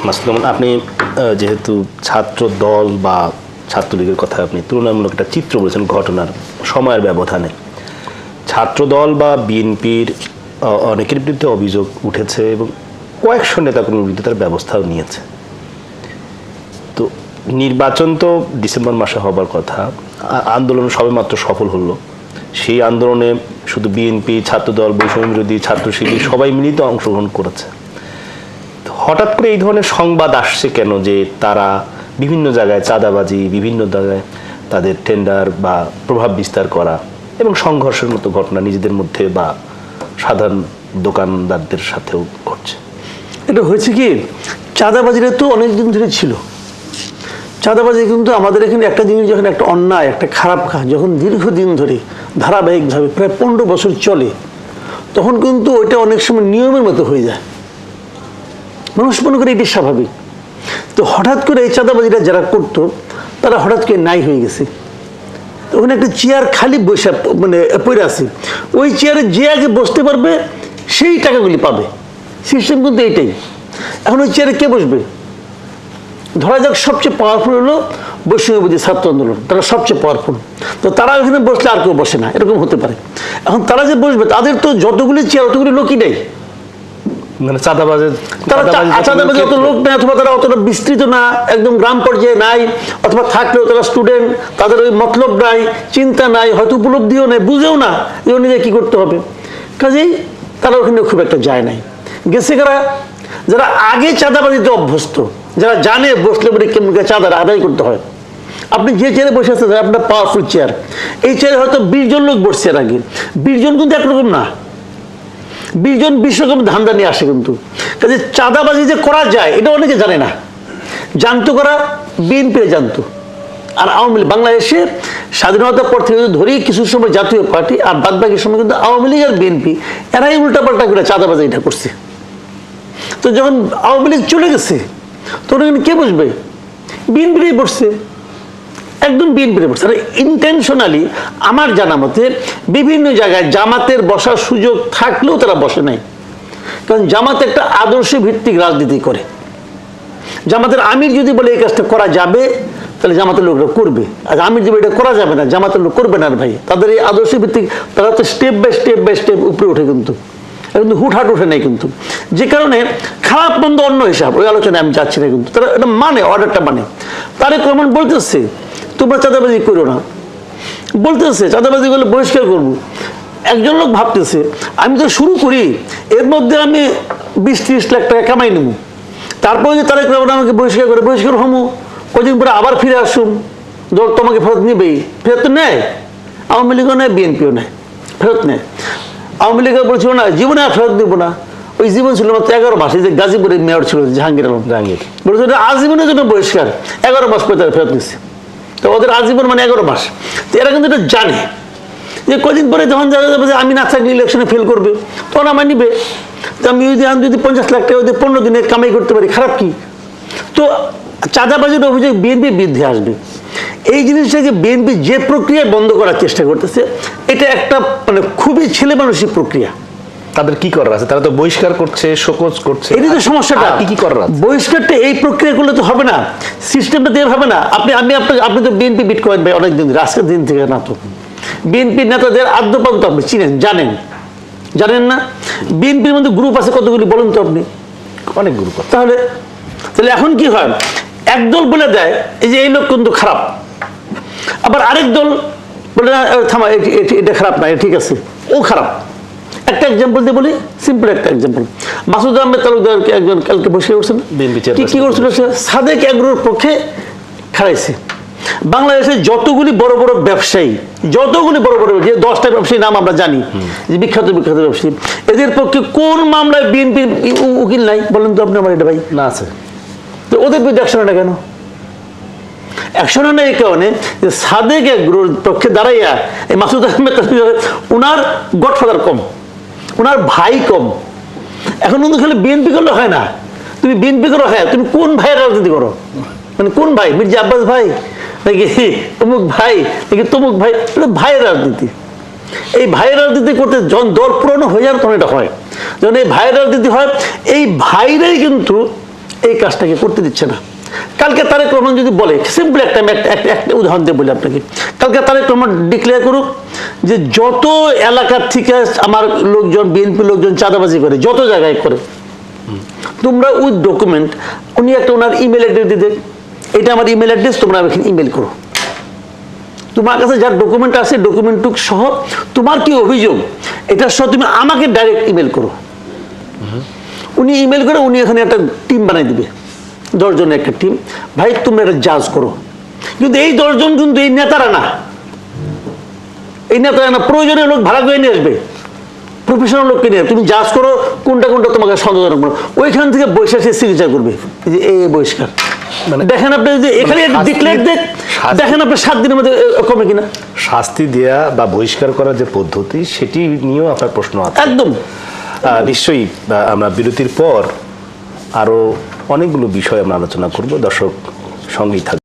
মাসুদ, আপনি যেহেতু ছাত্র দল বা ছাত্রলীগের কথা আপনি তুলনামূলক একটা চিত্র বলেছেন ঘটনার সময়ের ব্যবধানে, ছাত্র দল বা বিএনপির অনেকের বিরুদ্ধে অভিযোগ উঠেছে এবং কয়েকশো নেতাকর্মীর বিরুদ্ধে তার ব্যবস্থাও নিয়েছে। তো নির্বাচন তো ডিসেম্বর মাসে হবার কথা, আন্দোলন সবেমাত্র সফল হলো। সেই আন্দোলনে শুধু বিএনপি, ছাত্রদল, বৈষম্য বিরোধী, ছাত্র শিবির সবাই মিলিত অংশগ্রহণ করেছে। হঠাৎ করে এই ধরনের সংবাদ আসছে কেন যে তারা বিভিন্ন জায়গায় চাঁদাবাজি, বিভিন্ন জায়গায় তাদের টেন্ডার বা প্রভাব বিস্তার করা এবং সংঘর্ষের মতো ঘটনা নিজেদের মধ্যে বা সাধারণ দোকানদারদের সাথেও ঘটছে? এটা হয়েছে কি, চাঁদাবাজিটা তো অনেকদিন ধরে ছিল। চাঁদাবাজি কিন্তু আমাদের এখানে একটা জিনিস, যখন একটা অন্যায়, একটা খারাপ কাজ যখন দীর্ঘদিন ধরে ধারাবাহিকভাবে প্রায় 15 বছর চলে, তখন কিন্তু ওইটা অনেক সময় নিয়মের মতো হয়ে যায়। মানুষ মনে করে এটি স্বাভাবিক। তো হঠাৎ করে এই চাঁদাবাজিটা যারা করতো তারা হঠাৎ করে নাই হয়ে গেছে। ওখানে একটা চেয়ার খালি বসে মানে পড়ে আছে, ওই চেয়ারে যে আগে বসতে পারবে সেই টাকাগুলি পাবে। সিস্টেম কিন্তু এইটাই। এখন ওই চেয়ারে কে বসবে? ধরা যাক সবচেয়ে পাওয়ারফুল হলো বৈষম্যবিরোধী ছাত্র আন্দোলন, তারা সবচেয়ে পাওয়ারফুল। তো তারা ওখানে বসলে আর কেউ বসে না, এরকম হতে পারে। এখন তারা যে বসবে তাদের তো যতগুলি চেয়ার অতগুলি লোকই নেই, মানে চাঁদাবাজের অত লোক নেই, অথবা তারা অতটা বিস্তৃত না, একদম গ্রাম পর্যায়ে নাই, অথবা থাকলেও তারা স্টুডেন্ট, তাদের ওই মতলব নাই, চিন্তা নাই, হয়তো উপলব্ধিও নেই, বুঝেও না যে নিজে কি করতে হবে। কাজেই তারা ওখানে খুব একটা যায় নাই। গেছে কারা? যারা আগে চাঁদাবাজিতে অভ্যস্ত, যারা জানে বসলে বলে কেমন চাঁদার আদায় করতে হয়। আপনি যে চেয়ারে বসে আছেন, আপনার পাওয়ারফুল চেয়ার, এই চেয়ারে হয়তো 20 জন লোক বসছে এর আগে। 20 জন কিন্তু একরকম না, 20 জন 20 রকম ধান্দা নিয়ে আসে কিন্তু। কাজে চাঁদাবাজি যে করা যায় এটা অনেকে জানে না। জানতো করা বিএনপি জানতো, আর আওয়ামী লীগ। বাংলাদেশে স্বাধীনতার পর থেকে ধরেই কিছু সময় জাতীয় পার্টি আর বাদ বাকি সময় কিন্তু আওয়ামী লীগ আর বিএনপি এরাই উল্টাপাল্টা করে চাঁদাবাজি এটা করছে। তো যখন আওয়ামী লীগ চলে গেছে তখন কে বসবে? বিএনপিরাই বসছে, একদম বিএনপিতে বসছে। আর ইন্টেনশনালি আমার জানা মতে বিভিন্ন জায়গায় জামাতের বসার সুযোগ থাকলেও তারা বসে নাই। কারণ জামাত একটা আদর্শ ভিত্তিক রাজনীতি করে। জামাতের আমির যদি বলে এই কাজটা করা যাবে, তাহলে জামাতের লোকরা করবে। আর আমির যদি এটা করা যাবে না, জামাতের লোক করবে না। আর ভাই, তাদের এই আদর্শ ভিত্তিক, তারা তো স্টেপ বাই স্টেপ উপরে ওঠে কিন্তু হুটহাট ওঠে নাই কিন্তু। যে কারণে খারাপ মন্দ অন্য হিসাব, ওই আলোচনায় আমি যাচ্ছি না কিন্তু। তারা এটা মানে, অর্ডারটা মানে। তারেক রহমান বলতেছে তোমরা চাঁদাবাজি করো না, বলতেছে চাঁদাবাজি করলে বহিষ্কার করবো। একজন লোক ভাবতেছে আমি তো শুরু করি, এর মধ্যে আমি 20-30 লাখ টাকা কামাই নেব, তারপরে যে তারেক রহমান আমাকে বহিষ্কার হমু, কদিন পরে আবার ফিরে আসুন, দল তোমাকে ফেরত নেবেই। ফেরত তো নেয়, আওয়ামী লীগও নেয়, বিএনপিও নেয়, ফেরত নেয়। আওয়ামী লীগের বলছিল না জীবনে আর ফেরত দিব না, ওই জীবন ছিল মাত্র 11 মাস। এই যে গাজীপুরের মেয়র ছিল জাহাঙ্গীর আলম, বলছিল আজীবনের জন্য বহিষ্কার, 11 মাস পরে তারা ফেরত নিচ্ছে। তো ওদের আজীবন মানে 11 মাস। তো এরা কিন্তু এটা জানে যে কদিন পরে যখন জানা যাবে যে আমি না থাকলে ইলেকশনে ফেল করবে, তখন আমার নিবে। তো আমি যদি 50 লাখ টাকা 15 দিনে কামাই করতে পারি, খারাপ কি? তো চাঁদাবাজির অভিযোগ বিএনপির বিরুদ্ধে আসবে। এই জিনিসটাকে বিএনপি যে প্রক্রিয়া বন্ধ করার চেষ্টা করতেছে, এটা একটা মানে খুবই ছেলে মানুষের প্রক্রিয়া। তাদের কি করার আছে? তারা তো বহিষ্কার করছে, শোকজ করছে, এটাই তো সমস্যাটা। কি করার আছে? বহিষ্কারটা এই প্রক্রিয়া করলে তো হবে না, সিস্টেমটা দিয়ে হবে না। আপনি তো বিএনপি বিট করেন ভাই অনেকদিন, আজকের দিন থেকে না। তো বিএনপির নেতাদের আদ্যপান্ত আপনি চিনেন, জানেন না? বিএনপির মধ্যে গ্রুপ আছে কতগুলি বলেন তো আপনি? অনেক গ্রুপ। তাহলে এখন কি হয়, একদল বলে দেয় এই যে এই লোক কিন্তু খারাপ, আবার আরেক দল বলে না থামা এটা খারাপ না, ঠিক আছে, ও খারাপ। একটা এক্সাম্পল দিয়ে বলি, সিম্পল একটা এক্সাম্পল। মাসুদ আহমেদ তালুকদারকে একজন কালকে বসে করছেন, কি করছিল? সাদেক এগ্রোর পক্ষে খারাইছে। বাংলাদেশের যতগুলি বড় বড় ব্যবসায়ী, যে 10টা ব্যবসায়ী নাম আমরা জানি, যে বিখ্যাত ব্যবসায়ী, এদের পক্ষে কোন মামলায় বিএনপির উকিল নাই বলেন তো আপনি আমার? এটা ভাই না আছে। তো ওদের বিরুদ্ধে অ্যাকশন হয় না কেন? অ্যাকশন হয় না এই কারণে যে সাদেক এগ্রোর পক্ষে দাঁড়াইয়া এই মাসুদ আহমেদ ওনার গডফাদার কম, ওনার ভাই কম। এখন কিন্তু খালি বিএনপি করলে হয় না, তুমি বিএনপি করো, হ্যাঁ তুমি কোন ভাইয়ের রাজনীতি করো? মানে কোন ভাই? মির্জা আব্বাস ভাই নাকি অমুক ভাই নাকি তমুক ভাই? ভাইয়ের রাজনীতি। এই ভাইয়ের রাজনীতি করতে যখন দল পুরনো হয়ে যাবে তখন এটা হয়। যখন এই ভাইয়ের রাজনীতি হয়, এই ভাইরাই কিন্তু এই কাজটাকে করতে দিচ্ছে না। কালকে তারেক রহমান যদি বলে, সিম্পল একটা উদাহরণ দিয়ে বলি আপনাকে, কালকে তারেক রহমান ডিক্লেয়ার করুক যে যত এলাকার থেকে আমার লোকজন, বিএনপি লোকজন চাঁদাবাজি করে, যত জায়গায় করে, তোমরা উইথ ডকুমেন্ট, উনি একটা ওনার ইমেল অ্যাড্রেস দিয়ে দেন, এটা আমার ইমেল অ্যাড্রেস, তোমরা এখানে ইমেল করো, তোমার কাছে যার ডকুমেন্ট আছে ডকুমেন্টটুক সহ তোমার কি অভিযোগ এটা সহ তুমি আমাকে ডাইরেক্ট ইমেল করো। উনি ইমেল করে উনি এখানে একটা টিম বানাই দিবে, 10 জনের একটা টিম, ভাই তোমরা এটা জাজ করো। কিন্তু এই 10 জন কিন্তু এই নেতারা না, এই নেতারা না, প্রয়োজনীয় লোক ভাড়া করে নিয়ে আসবে, প্রফেশনাল লোককে নিয়ে তুমি জাজ করো কোনটা কোনটা তোমাকে সন্দেহজনক মনে, ওইখান থেকে বৈশাখ সিগনেচার করবে যে এই বহিষ্কার। মানে দেখেন আপনি যদি এখানে ডিক্লেয়ার দেখেন আপনার 7 দিনের মধ্যে কমে কিনা। শাস্তি দেয়া বা বহিষ্কার করার যে পদ্ধতি সেটি নিয়েও আপনার প্রশ্ন আছে একদম। নিশ্চয়ই আমরা বিরতির পর আরো অনেকগুলো বিষয় আমরা আলোচনা করব, দর্শক সঙ্গেই থাকবে।